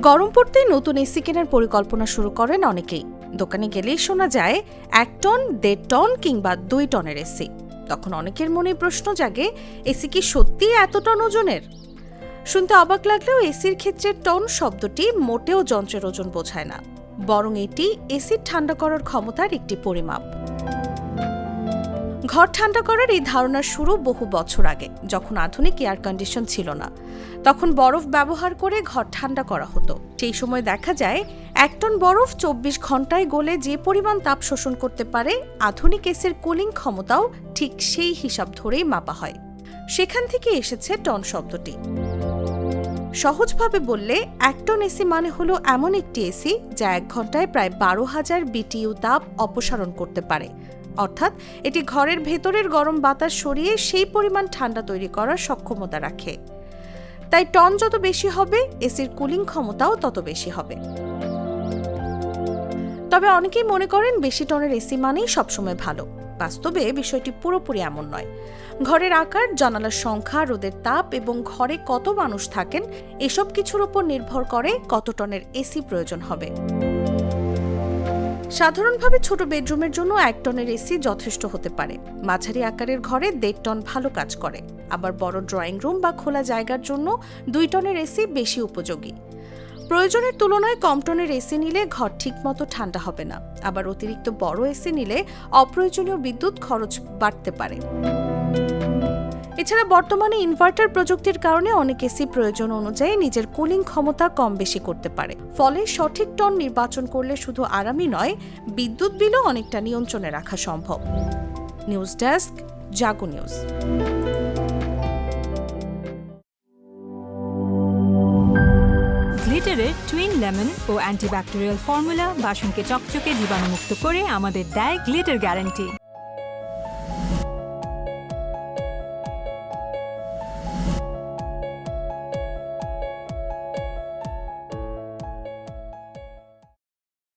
গরম পড়তেই নতুন এসি কেনার পরিকল্পনা শুরু করেন অনেকেই। দোকানে গেলেই শোনা যায় 1 টন, 1.5 টন কিংবা 2 টনের এসি। তখন অনেকের মনে প্রশ্ন জাগে, এসি কি সত্যিই এত টন ওজনের? শুনতে অবাক লাগলেও এসির ক্ষেত্রে টন শব্দটি মোটেও যন্ত্রের ওজন বোঝায় না, বরং এটি এসির ঠান্ডা করার ক্ষমতার একটি পরিমাপ। ঘর ঠান্ডা করার এই ধারণার শুরু বহু বছর আগে, যখন আধুনিক এয়ার কন্ডিশন ছিল না। তখন বরফ ব্যবহার করে ঘর ঠান্ডা করা হতো। সেই সময় দেখা যায় 1 টন বরফ 24 ঘন্টায় গলে যে পরিমাণ তাপ শোষণ করতে পারে, আধুনিক এসির কুলিং ক্ষমতাও ঠিক সেই হিসাব ধরেই মাপা হয়। সেখান থেকে এসেছে টন শব্দটি। সহজভাবে বললে 1 টন এসি মানে হলো এমন একটি এসি যা 1 ঘন্টায় প্রায় 12,000 BTU তাপ অপসারণ করতে পারে। অর্থাৎ এটি ঘরের ভেতরের গরম বাতাস সরিয়ে সেই পরিমাণ ঠান্ডা তৈরি করার সক্ষমতা রাখে। তাই টন যত বেশি হবে, এসির কুলিং ক্ষমতাও তত বেশি হবে। তবে অনেকেই মনে করেন বেশি টনের এসি মানেই সবসময় ভালো। বাস্তবে বিষয়টি পুরোপুরি এমন নয়। ঘরের আকার, জানালার সংখ্যা, রোদের তাপ এবং ঘরে কত মানুষ থাকেন, এসব কিছুর উপর নির্ভর করে কত টনের এসি প্রয়োজন হবে। সাধারণভাবে ছোট বেডরুমের জন্য 1 টনের এসি যথেষ্ট হতে পারে। মাঝারি আকারের ঘরে 1.5 টন ভালো কাজ করে। আবার বড় ড্রয়িং রুম বা খোলা জায়গার জন্য 2 টনের এসি বেশি উপযোগী। প্রয়োজনের তুলনায় কম টনের এসি নিলে ঘর ঠিকমতো ঠান্ডা হবে না। আবার অতিরিক্ত বড় এসি নিলে অপ্রয়োজনীয় বিদ্যুৎ খরচ বাড়তে পারে। এছাড়া বর্তমানে ইনভার্টার প্রযুক্তির কারণে অনেক এসি প্রয়োজন অনুযায়ী নিজের কুলিং ক্ষমতা কম বেশি করতে পারে। ফলে সঠিক টন নির্বাচন করলে শুধু আরামই নয়, বিদ্যুৎ বিলও অনেকটা নিয়ন্ত্রণে রাখা সম্ভব। নিউজ ডেস্ক, জাগো নিউজ। গ্লিটারের টুইন লেমন ও অ্যান্টিব্যাকটেরিয়াল ফর্মুলা বাসনকে চকচকে জীবাণুমুক্ত করে আমাদের দেয় গ্লিটার গ্যারান্টি।